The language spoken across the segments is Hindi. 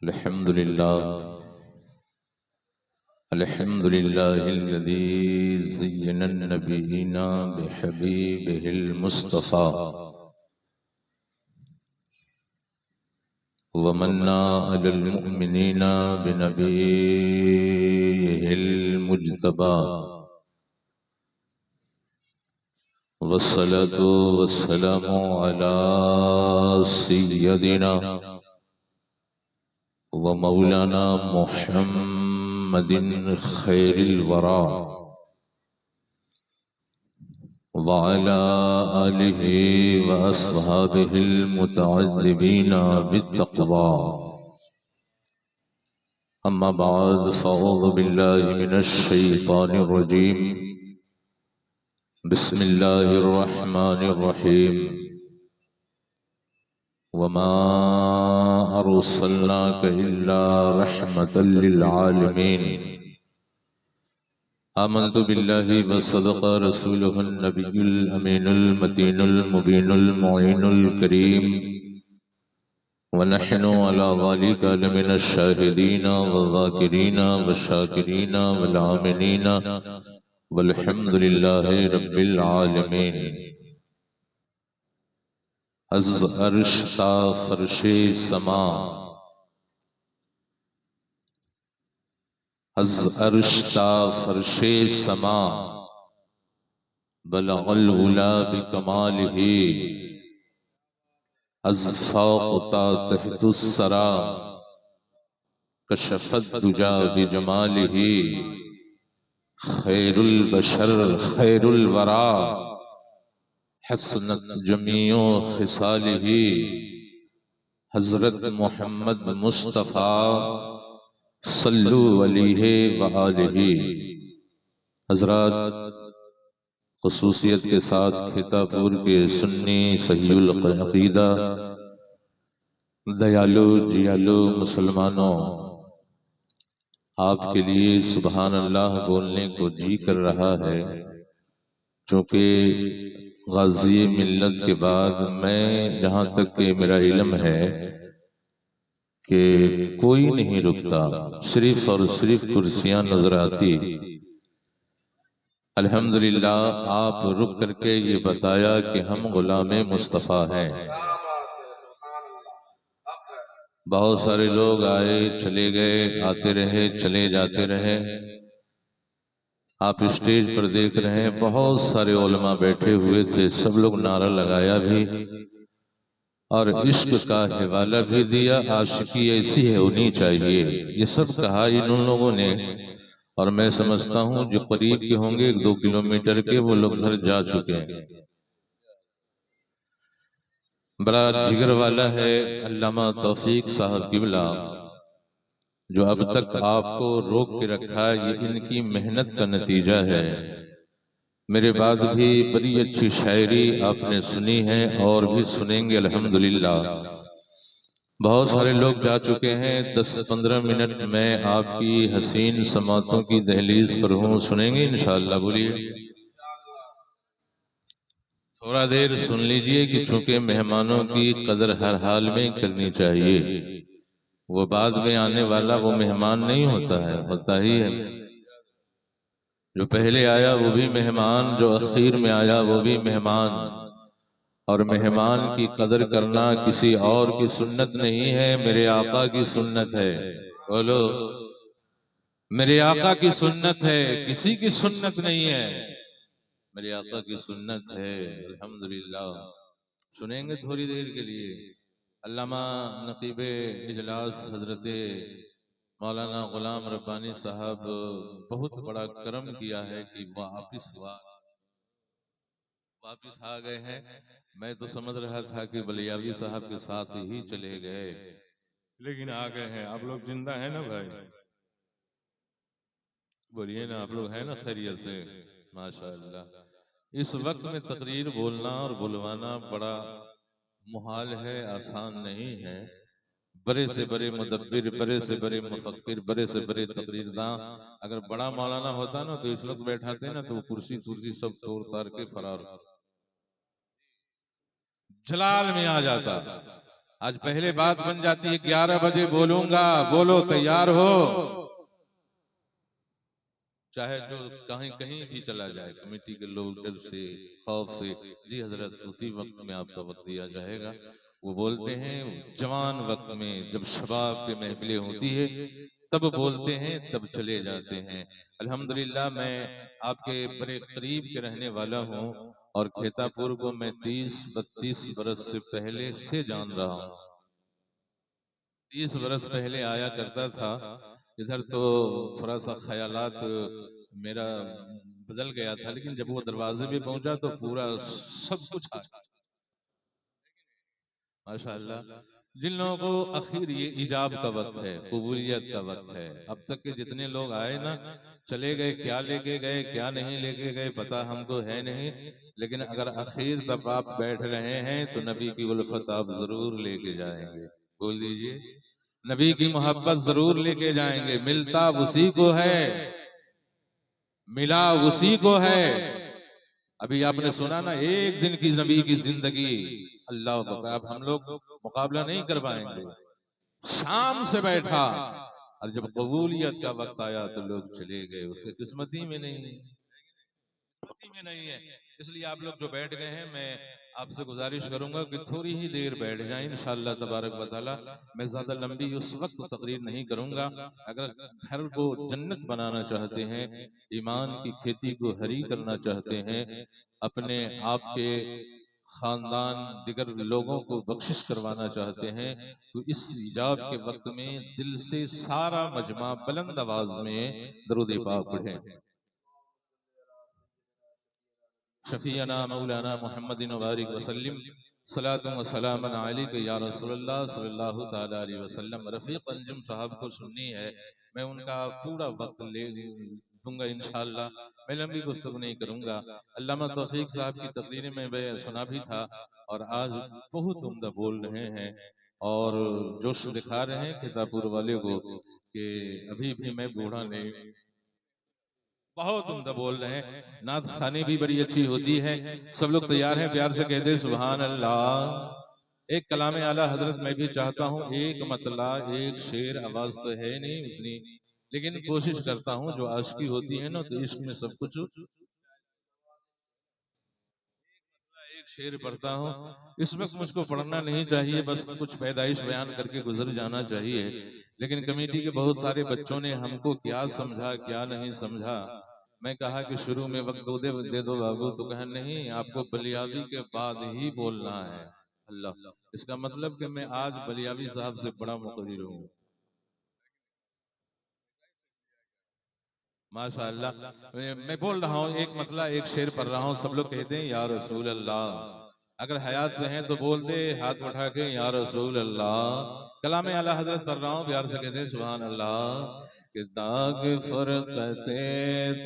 अल्हम्दुलिल्लाह अल्हम्दुलिल्लाहिल्लज़ी ज़य्यना नबीना बिहबीबिहिल मुस्तफ़ा व मन्ना अलल मुअमिनीना बिनबीहिल मुज्तबा वस्सलातु वस्सलामु अला सय्यदिना व मौलाना मुहम्मदिन खैरिल वरा व अला आलिहि व अस्हाबिहिल मुतअद्दिबीना बित्तक़वा। अम्मा बाद फ़अऊज़ु बिल्लाहि मिनश शैतानिर रजीम। बिस्मिल्लाहिर रहमानिर रहीम। वमा अर्सलनाक इल्ला रहमतल लिल आलमीन। आमन्तु बिल्लाहि व सदक़ रसूलुहुन नबियुल अमीनुल मतीनुल मुबीनुल मुईनुल करीम व नहनु अला ज़ालिका लमिनश शाहिदीन व ज़ाकिरीन व शाकिरीन वल आमिनीन वल्हम्दुलिल्लाहि रब्बिल आलमीन। अज़ अर्श ता फ़र्शे समा, अज़ अर्श ता फ़र्शे समा बलग़ल उला बिकमालिही। अज़ फ़ौक़ ता तहतुस सरा कशफ़त दुजा बिजमालिही। खैरुल बशर खैरुल वरा हसनत जमीओ खिसालिही। हज़रत मोहम्मद मुस्तफ़ा सल्लु अलैहि व आलिही। हज़रात, ख़ुसूसियत के साथ खितापुर के सुन्नी सहीहुल अक़ीदा दयालु जियालु मुसलमानों, आपके लिए सुबहान अल्लाह बोलने को जी कर रहा है, क्योंकि गाज़ी मिल्लत के बाद मैं जहाँ तक कि मेरा इल्म है कि कोई नहीं रुकता, सिर्फ और सिर्फ कुर्सियां नजर आती। अल्हम्दुलिल्लाह आप रुक करके ये बताया कि हम गुलामे मुस्तफ़ा हैं। बहुत सारे लोग आए चले गए, आते रहे चले जाते रहे। आप स्टेज पर देख रहे हैं बहुत सारे उलमा बैठे हुए थे, सब लोग नारा लगाया भी और इश्क का हवाला भी दिया। आशिकी ऐसी है होनी चाहिए, ये सब कहा इन लोगों ने। और मैं समझता हूँ जो करीब के होंगे 1-2 किलोमीटर के, वो लोग घर जा चुके हैं। बड़ा जिगर वाला है अल्लामा तौफीक साहब किबला, जो अब तक आपको रोक के रखा है, ये इनकी मेहनत का नतीजा है। मेरे बाद भी बड़ी अच्छी शायरी आपने सुनी है और भी सुनेंगे अल्हम्दुलिल्लाह। बहुत सारे लोग जा चुके हैं। 10-15 मिनट में आपकी हसीन समातों की दहलीज पर हूँ, सुनेंगे इंशाअल्लाह। बोलिए थोड़ा देर सुन लीजिए कि चूंकि मेहमानों की कदर हर हाल में करनी चाहिए। वो बाद में आने वाला वो मेहमान नहीं होता है, होता ही है जो पहले आया वो भी मेहमान, जो आखिर में आया वो भी मेहमान। और मेहमान की कदर करना किसी और की सुन्नत नहीं है, मेरे आका की सुन्नत है। बोलो मेरे आका की सुन्नत है, किसी की सुन्नत नहीं है, मेरे आका की सुन्नत है। अल्हम्दुलिल्लाह सुनेंगे थोड़ी देर के लिए। अल्लामा नकीब इजलास हजरत मौलाना गुलाम रब्बानी साहब बहुत बड़ा करम किया है कि वापिस आ गए हैं। मैं तो समझ रहा था कि बलियावी साहब के साथ ही चले गए, लेकिन आ गए हैं। आप लोग जिंदा हैं ना भाई? बोलिए ना, आप लोग हैं ना खैरियत से? माशाअल्लाह। इस वक्त में तकरीर बोलना और बुलवाना बड़ा मुहाल है, आसान नहीं है। बड़े से बड़े मुदब्बिर, बड़े से बड़े मुफक्किर, बड़े से बड़े तकरीरदां अगर बड़ा मौलाना होता ना तो इस वक्त बैठाते ना तो वो कुर्सी तुर्सी सब तोड़ तार के फरार जलाल में आ जाता। आज पहले बात बन जाती है 11 बजे बोलूंगा, बोलो तैयार हो, चाहे जो कहीं कहीं भी चला जाए, कमेटी के लोग डर से खौफ से, जी हजरत उसी वक्त में आपका वक्त दिया जाएगा। वो बोलते हैं जवान वक्त में जब शबाब की महफिलें होती है तब बोलते हैं, तब चले जाते हैं। अल्हम्दुलिल्लाह मैं आपके बड़े करीब के रहने वाला हूँ और खेतापुर को मैं 30-32 बरस से पहले से जान रहा हूँ। 30 बरस पहले आया करता था इधर, तो थोड़ा सा ख्यालात मेरा बदल गया था, लेकिन जब वो दरवाजे पे पहुंचा तो पूरा सब कुछ आ गया। माशाअल्लाह, जिन लोगों को आखिर ये इजाब का वक्त है, कबूलियत का वक्त है, अब तक के जितने लोग आए ना, चले गए, क्या लेके गए क्या नहीं लेके गए पता हमको है नहीं, लेकिन अगर आखिर तक आप बैठ रहे हैं तो नबी की उल्फत आप जरूर लेके जाएंगे। बोल दीजिए, नबी की मोहब्बत जरूर लेके जाएंगे। मिलता उसी को है, मिला उसी को है। अभी आपने सुना ना, एक दिन की नबी की जिंदगी, अल्लाह अकबर, अब हम लोग मुकाबला नहीं कर पाएंगे। शाम से बैठा और जब कबूलियत का वक्त आया तो लोग चले गए, उसके किस्मती में नहीं, किस्मती में नहीं है। इसलिए आप लोग जो बैठ गए हैं, मैं आपसे गुजारिश करूंगा कि थोड़ी ही देर बैठ जाएं इंशाअल्लाह तबारक व तआला। मैं ज्यादा लंबी उस वक्त तकरीर नहीं करूंगा। अगर घर को जन्नत बनाना चाहते हैं, ईमान की खेती को हरी करना चाहते हैं, अपने आप के खानदान दिगर लोगों को बख्शिश करवाना चाहते हैं, तो इस इजाब के वक्त में दिल से सारा मजमा बुलंद आवाज में दरूद पाक पढ़ें। शफीना मौलाना मोहम्मद बारिक वसल्लम सलातुम व सलामन अलैका या रसूलल्लाह सल्लल्लाहु तआला अलैहि वसल्लम। रफीक अंजुम साहब को सुननी है, मैं उनका पूरा वक्त ले दूंगा इंशाअल्लाह। मैं लंबी गुफ्तगू नहीं करूंगा। अल्लामा तौफीक साहब की तकरीर में मैं सुना भी था और आज बहुत उम्दा बोल रहे हैं और जोश दिखा रहे हैं खेतापुर वाले को कि अभी भी मैं बूढ़ा नहीं, बहुत उम्दा बोल रहे हैं। नात खानी भी बड़ी अच्छी होती है। सब लोग तैयार हैं, प्यार से कहते सुभान अल्लाह। एक कलाम आला हजरत मैं भी चाहता हूँ, एक मतला एक शेर, आवाज तो है नहीं उतनी, लेकिन कोशिश करता हूँ, जो आशिकी होती है ना तो इश्क में सब कुछ, एक शेर पढ़ता हूँ। इस वक्त मुझको पढ़ना नहीं चाहिए, बस कुछ पैदाइश बयान करके गुजर जाना चाहिए, लेकिन कमेटी के बहुत सारे बच्चों ने हमको क्या समझा क्या नहीं समझा। मैं कहा कि शुरू में वक्त दे दो बाबू, तो कहा नहीं, आपको बलियावी के बाद ही बोलना है। अल्लाह, इसका मतलब कि मैं आज बलियावी साहब से बड़ा मुकर्रिर हूँ। माशाअल्लाह, मैं बोल रहा हूँ, एक मतला एक शेर पढ़ रहा हूँ। सब लोग कहते हैं या रसूल अल्लाह, अगर हयात से हैं तो बोल दे हाथ उठा के या रसूल अल्लाह। कलाम आला हजरत पढ़ रहा हूँ, प्यार से कहते हैं सुभान अल्लाह। कि दाग फुरकते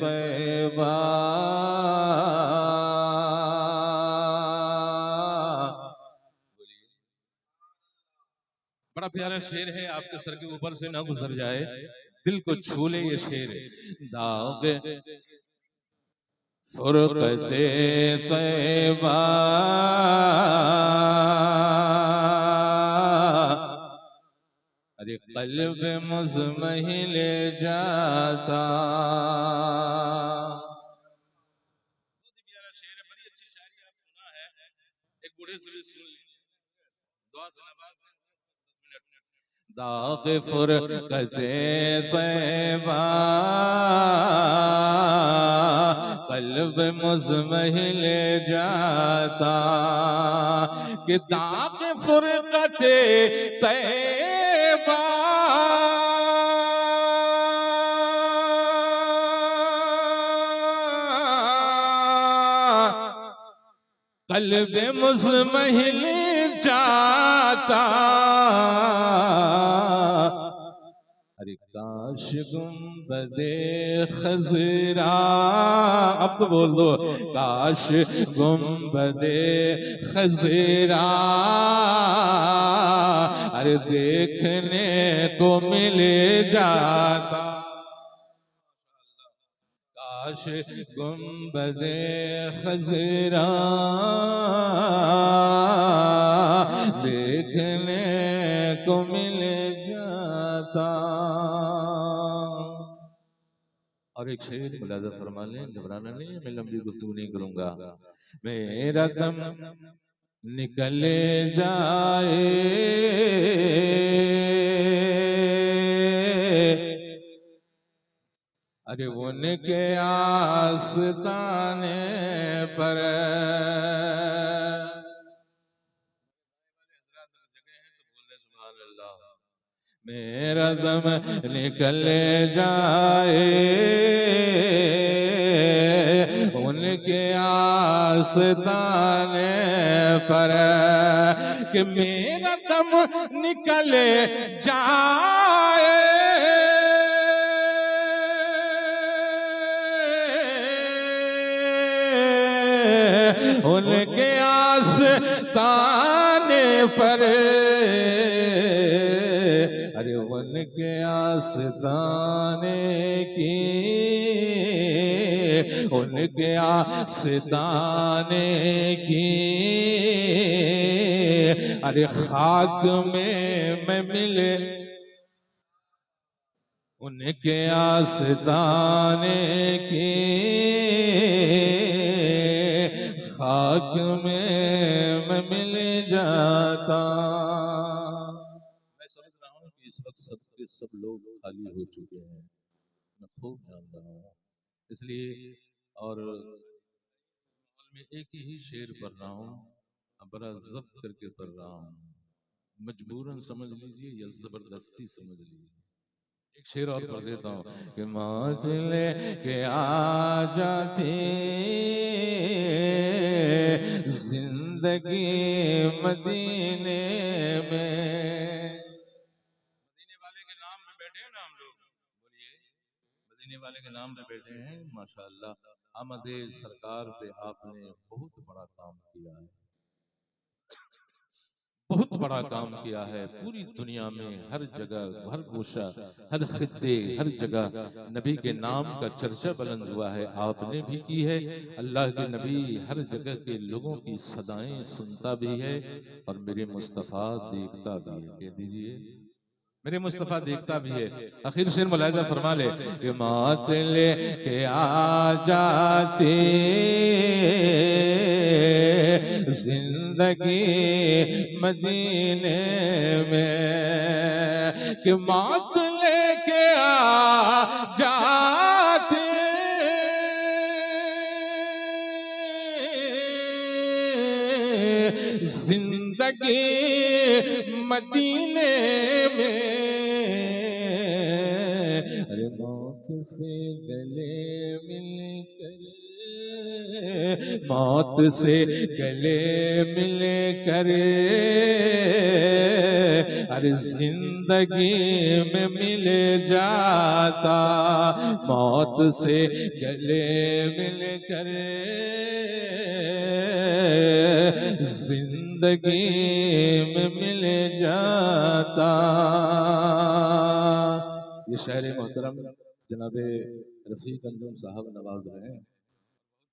तैबा बड़ा प्यारा शेर है, आपके सर के ऊपर से ना गुजर जाए, दिल को छू ले ये शेर। दाग फुरकते तैबा अरे कल्ब मुज़महिल जाता। बहुत ही प्यारा शेर है, बड़ी अच्छी शायरी आप सुना है, एक बूढ़े से भी सुन लीजिए, दुआ से नवाज दें। 10 मिनट। दाग फुरकते तैबा कल्ब मुज़महिल जाता। कि दाग फुरकते तैबा कल्ब मुज़महिल जाता। अरे काश गुंबदे खजरा, अब तो बोल दो, काश गुंबदे खजरा अरे देखने को मिले जाता। काश गुंबदे खजरा देखने को मिल जाता। और एक शेर मुलाजा फरमा लें, घबराना नहीं है, मैं लंबी गुफ्तगू नहीं करूंगा। मेरा दम निकले जाए अरे उनके आस्ताने पर मेरा दम निकल जाए उनके आस्ताने पर कि मेरा दम निकल जाए उनके आस्ताने पर अरे उनके आस्ताने की उनके आस्ताने की अरे खाक में मैं मिले उनके आस्ताने की खाक में मैं मिल जाता। मैं समझ रहा हूँ कि इस वक्त सबके सब लोग खाली हो चुके हैं, मैं खूब जान रहा हूँ, इसलिए और मैं एक ही शेर पढ़ रहा हूँ, बड़ा जब्त करके पढ़ रहा हूँ, मजबूरन समझ लीजिए या जबरदस्ती समझ लीजिए। एक शेर और पढ़ देता हूँ कि मौत लेके आ जाती जिंदगी मदीने में। मदीने वाले के नाम पे बैठे हैं ना हम लोग, बोलिए मदीने वाले के नाम पे बैठे हैं। माशाअल्लाह आमदे सरकार पे आपने बहुत बड़ा काम किया है, बहुत बड़ा काम किया है। पूरी दुनिया में हर जगह, हर गोशा, हर खित्ते, हर जगह नबी के नाम का चर्चा बुलंद हुआ है, आपने भी की है। अल्लाह के नबी हर जगह के लोगों की सदाएं सुनता भी है और मेरे मुस्तफ़ा देखता भी है। कह दीजिए मेरे मुस्तफ़ा देखता भी है। आखिर शेर मुलाजा फरमा ले कि मौत ले के आ जाती जिंदगी मदीने में कि मौत लेके आ जाती जिंदगी मदीने में। अरे मौत से गले मिलकर मौत से गले मिलकर अरे जिंदगी में मिल जाता। मौत से गले मिलकर जिंदगी में मिल जाता। ये शायर मोहतरम जनाबे रफीक अंजुम साहब नवाज रहे हैं।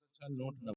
अच्छा नोट